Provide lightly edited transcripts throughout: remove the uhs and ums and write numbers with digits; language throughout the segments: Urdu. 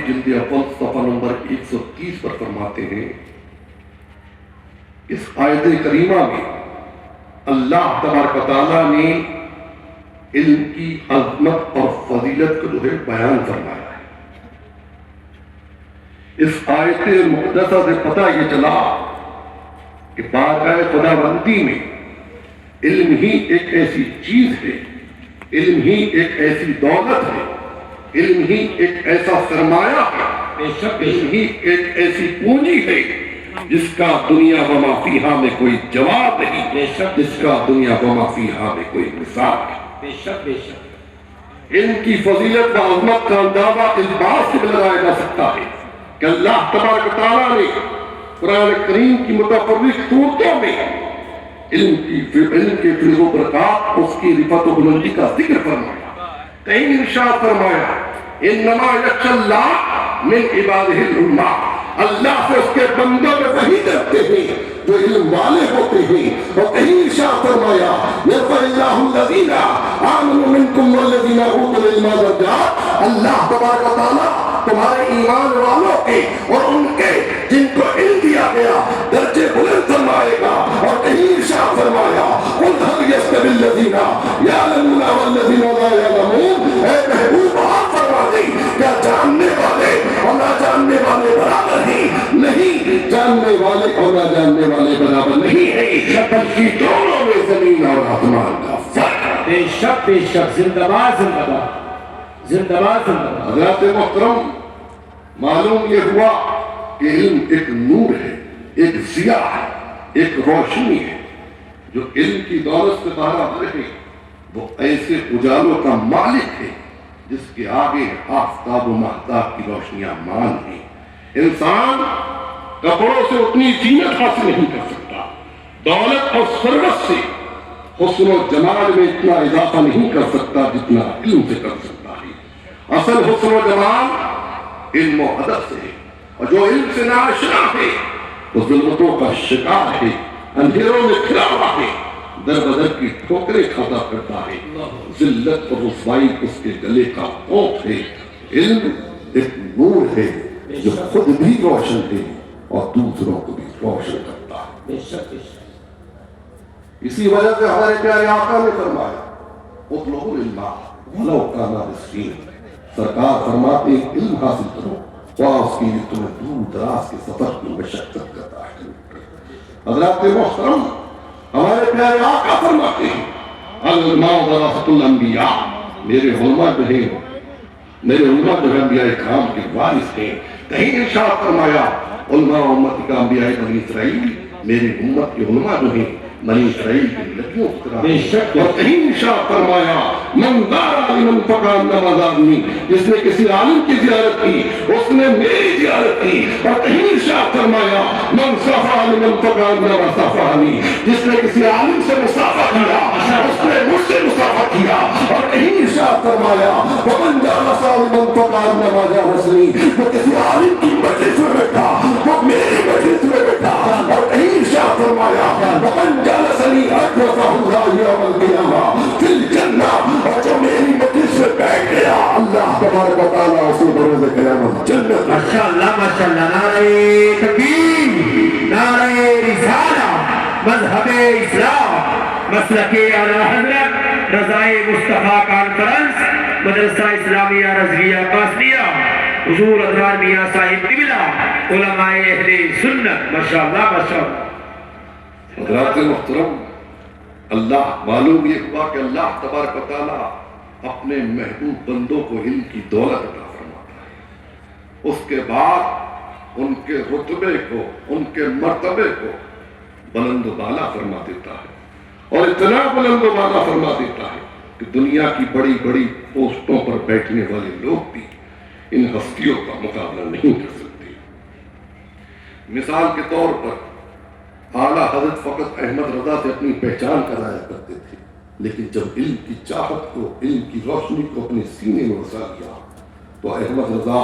جلد اول صفحہ نمبر 130 پر فرماتے ہیں، اس آیت کریمہ میں اللہ تبارک و تعالیٰ نے علم کی عظمت اور فضیلت کو جو ہے بیان فرمایا ہے۔ اس آیت مقدسہ سے پتہ یہ چلا کہ بارگاہ خداوندی میں علم ہی ایک ایسی چیز ہے، علم ہی ایک ایسی دولت ہے، علم ہی ایک ایسا سرمایہ ہے، علم ہی ایک ایسی پونجی ہے جس کا دنیا و ما فیہا میں کوئی جواب نہیں، جس کا دنیا و ما فیہا میں کوئی مثال نہیں۔ علم کی فضیلت و عظمت کا اندازہ اس بات سے لگایا جا سکتا ہے کہ اللہ تبارک و تعالیٰ نے قرآن کریم کی متفرق صورتوں میں علم کے فیض و برکات، اس کی رفعت و بلندی کا ذکر فرمایا۔ کہیں ارشاد فرمایا انما یخشی اللہ من عبادہ العلماء، اللہ سے اس کے بندوں میں وہی ڈرتے ہیں جو علم والے ہوتے ہیں۔ اور کہیں ارشاد فرمایا یرفع اللہ الذین آمنوا منکم والذین اوتوا العلم درجات، اللہ تبارک و تعالیٰ تمہارے ایمان والوں کے اور ان کے جن کو علم دیا گیا درجے بلند فرمائے گا۔ اور کہیں ارشاد فرمایا قل هل یستوی الذین یعلمون والذین لا یعلمون، اے محبوب آپ فرما دیں کیا جاننے والے اور نہ جاننے والے برابر ہیں؟ نہیں، جاننے والے اور نہ جاننے والے برابر نہیں ہیں، بلکہ دونوں میں زمین اور آسمان کا فرق ہے۔ بے شک بے شک، زندہ باد زندہ باد زندہ باد زندہ باد۔ حضرات محترم، معلوم یہ ہوا کہ علم ایک نور ہے، ایک ضیاء ہے، ایک روشنی ہے۔ جو علم کی دولت سے باہر ہے وہ ایسے اجالوں کا مالک ہے جس کے آگے آفتاب و مہتاب کی روشنیاں مان ہیں۔ انسان کپڑوں سے اتنی زینت حاصل نہیں کر سکتا، دولت اور ثروت سے حسن و جمال میں اتنا اضافہ نہیں کر سکتا جتنا علم سے کر سکتا ہے۔ اصل حسن و جمال علم و ادب سے ہے، اور جو علم سے ناشنا ہے وہ ظلمتوں کا شکار ہے، اندھیروں میں کھلا ہوا ہے، در بدر کی ٹھوکریں کھاتا کرتا ہے، ذلت اور رسوائی اس کے گلے کا کوف ہے۔ علم ایک نور ہے جو خود بھی روشن ہے اور دوسروں کو بھی روشن کرتا ہے۔ بے شک بے شک۔ اسی وجہ سے ہمارے پیارے آقا نے فرمایا اطلبوا العلم ولو کان بالسین، سرکار فرماتے ہیں علم حاصل کرو اور اس کے لیے تمہیں دور دراز کے سفر کی مشقت کرتا ہے۔ حضرات محترم، ہمارے پیارے آقا فرماتے ہیں العلماء ورثۃ الانبیاء، میرے علماء جو ہیں انبیاء کرام کے وارث ہیں۔ کہیں ارشاد فرمایا علماء امت کا انبیاء بنی اسرائیل، میری امت کے علماء جو ہیں بنی اسرائیل کی لڑکیوں کی طرح۔ بے شک۔ اور کہیں ارشاد فرمایا من زار عالما فکانما زارنی، جس نے کسی عالم کی زیارت کی اس نے میری زیارت کی۔ اور کہیں ارشاد فرمایا من صافح عالما فکانما صافحنی، جس نے کسی عالم سے مصافحہ کیا اس نے مجھ سے مصافحہ کیا۔ اور کہیں ارشاد فرمایا ومن جالس عالما فکانما جالسنی، جو کسی عالم کی مجلس میں بیٹھا وہ میری مجلس میں بیٹھا۔ اور کہیں ارشاد فرمایا ومن جالسنی اجلسہ اللہ یوم القیامہ فی الجنہ، اور جو میری مجلس میں بیٹھ گیا اللہ تبارک و تعالیٰ اسے بروز قیامت جنت۔ ماشاءاللہ ماشاءاللہ، نعرہ تکبیر، نعرہ رسالہ، مذہب اسلام، مسلک اعلیٰ حضرت رضائے مصطفیٰ کانفرنس، مدرسہ اسلامیہ رضویہ قاسمیہ، حضور ادوار میاں صاحب قبلہ، علماء اہل سنت، ماشاءاللہ ماشاءاللہ۔ حضرات محترم، اللہ معلوم یہ ہوا کہ اللہ تبارک و تعالیٰ اپنے محبوب بندوں کو علم کی دولت عطا فرماتا ہے، اس کے بعد ان کے رتبے کو، ان کے مرتبے کو بلند و بالا فرما دیتا ہے، اور اتنا بلند و بالا فرما دیتا ہے کہ دنیا کی بڑی بڑی پوسٹوں پر بیٹھنے والے لوگ بھی ان ہستیوں کا مقابلہ نہیں کر سکتے۔ مثال کے طور پر اعلیٰ حضرت فقط احمد رضا سے اپنی پہچان کرایا کرتے تھے، لیکن جب علم کی چاہت کو، علم کی روشنی کو اپنے سینے میں وسا لیا تو احمد رضا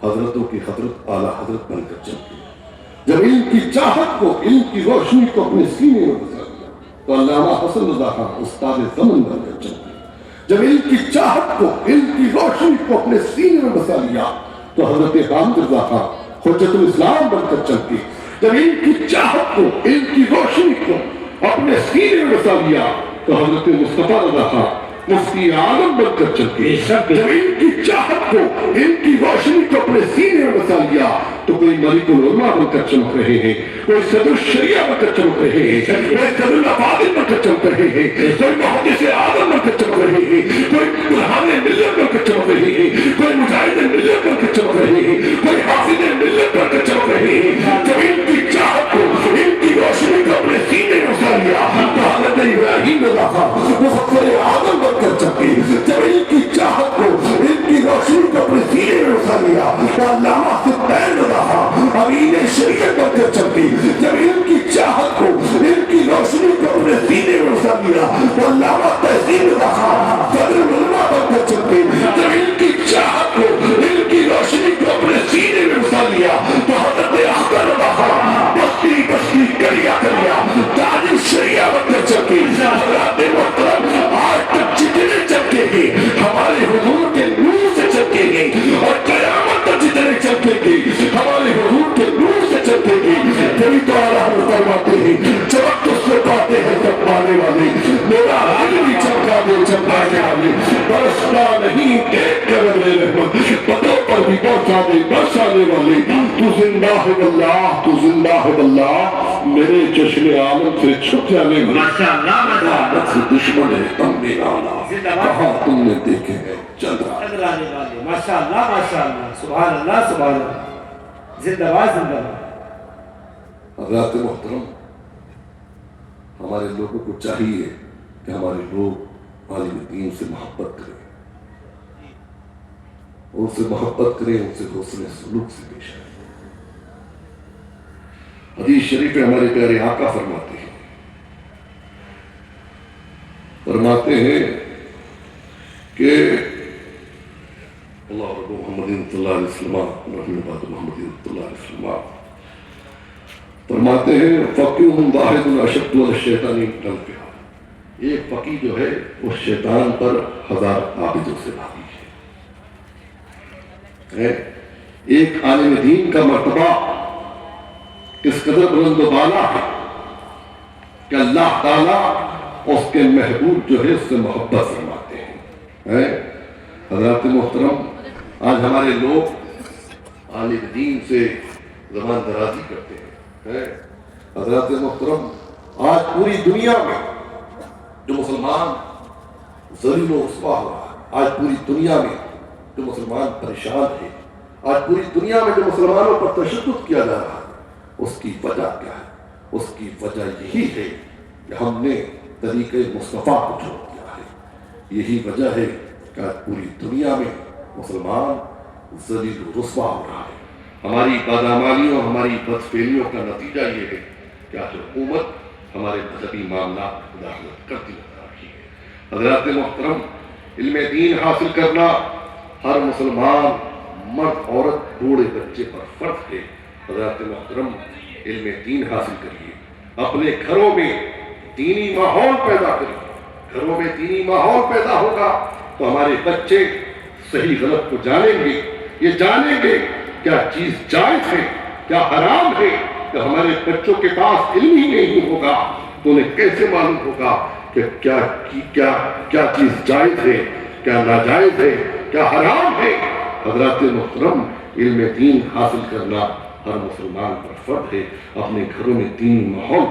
حضرتوں کی حضرت اعلیٰ حضرت بن کر چمکے۔ جب علم کی چاہت کو، علم کی روشنی کو اپنے سینے میں وسا لیا تو علامہ حسن رضا خان استاد زمن بن کر چمکے۔ جب علم کی چاہت کو، علم کی روشنی کو اپنے سینے میں وسا لیا تو حضرت حامد رضا خان حجت الاسلام بن کر چمکے، جب ان کی چاہت کو، ان کی روشنی کو اپنے سینے میں بسا لیا تو حضرت مصطفیٰ رضا خان مفتی عالم بن کر چمکے، جب ان کی چاہت کو، ان کی روشنی کو اپنے سینے میں بسا لیا تو کوئی ملک العلماء بن کر چمک رہے ہیں، کوئی صدر الشریعہ بن کر چمک رہے ہیں، کوئی صدر الافاضل بن کر چمک رہے ہیں، کوئی محدث اعظم بن کر چمک رہے ہیں، کوئی برہان ملت بن کر چمک رہے ہیں، کوئی مجاہد ملت بن کر چمک رہے ہیں، کوئی حافظ ملت بن کر چمک رہے ہیں۔ جب ان کی چاہت کو، ان کی روشنی کو اپنے سینے میں بسا لیا تو حضرت ابراہیم رضا خان مفکر اعظم بن کر چمکے، جب ان کی چاہت کو، ان کی روشنی کو اپنے سینے میں بسا لیا تو علامہ سبطین رضا خان امین شریعت بن کر چمکے، جب ان کی چاہت کو، ان کی روشنی کو اپنے سینے میں بسا لیا تو علامہ تحسین رضا خان صدر العلماء بن کر چمکے، جب ان کی چاہت کو، ان کی روشنی کو اپنے سینے میں بسا لیا تو حضرت اختر رضا خان بستی بستی کریا کریا تاج الشریعہ بن کر چمکے۔ حضرات محترم، آج تک جتنے چمکیں گے ہمارے حضور کے نور سے چمکیں گے، اور قیامت تک جتنے چمکیں گے ہمارے حضور کے نور سے چمکیں گے۔ جبھی تو اللہ فرماتے ہیں چمک اس سے پاتے ہیں سب پانے والے، میرا حج بھی چمکا دے چمکانے والے، برستا نہیں دیکھ کر اگلے رحمت، پتوں پر بھی پہنچا دے برسانے والے۔ تو زندہ ہے اللہ، تو زندہ ہے اللہ، میرے جشن عالم سے چھپ جانے والے، عادت سے دشمن ہے تم میرا اللہ، کہاں تم نے دیکھے ہیں چندرانے والے۔ ماشاءاللہ ماشاءاللہ، سبحان اللہ سبحان اللہ، زندہ باد زندہ باد۔ حضرات محترم، ہمارے لوگوں کو چاہیے کہ ہمارے لوگ عالم دین سے محبت کریں، ان سے محبت کریں، ان سے حسن سلوک سے پیش آئیں۔ حدیث شریف میں ہمارے پیارے آقا فرماتے ہیں کہ اللہ رب محمد صلی اللہ علیہ وسلم رحمۃ اللہ محمد صلی اللہ علیہ وسلم فرماتے ہیں فقیہ واحد اشد علی الشیطان من الف، ایک فقی جو ہے وہ شیطان پر ہزار عابدوں سے بھاری ہے۔ ایک عالم دین کا مرتبہ اس قدر بلند و بالا ہے کہ اللہ تعالیٰ اس کے محبوب جو ہے اس سے محبت فرماتے ہیں۔ حضرات محترم، آج ہمارے لوگ عالم دین سے زبان درازی کرتے ہیں۔ حضرات محترم، آج پوری دنیا میں جو مسلمان ذلیل و رسوا ہو رہا ہے، آج پوری دنیا میں جو مسلمان پریشان ہے، آج پوری دنیا میں جو مسلمانوں پر تشدد کیا جا رہا ہے، اس کی وجہ کیا ہے؟ اس کی وجہ یہی ہے کہ ہم نے طریقہ مصطفیٰ کو چھوڑ دیا ہے۔ یہی وجہ ہے کہ آج پوری دنیا میں مسلمان ذلیل و رسوا ہو رہا ہے۔ ہماری بدعمالیوں، ہماری بدفعلیوں کا نتیجہ یہ ہے کہ آج حکومت ہمارے مذہبی معاملات میں مداخلت کرتی نظر آ رہی ہے۔ حضرات محترم، علم دین حاصل کرنا ہر مسلمان مرد عورت بوڑھے بچے پر فرض ہے۔ حضرات محترم، علم دین حاصل کریے، اپنے گھروں میں دینی ماحول پیدا کریے۔ گھروں میں دینی ماحول پیدا ہوگا تو ہمارے بچے صحیح غلط کو جانیں گے، یہ جانیں گے کیا چیز جائز ہے کیا حرام ہے۔ کہ ہمارے بچوں کے پاس علم ہی نہیں ہوگا تو انہیں کیسے معلوم ہوگا کہ کیا چیز جائز ہے، کیا ناجائز ہے، کیا حرام ہے۔ حضرات محترم، علم دین حاصل کرنا ہر مسلمان پر فرض ہے۔ اپنے گھروں میں دینی ماحول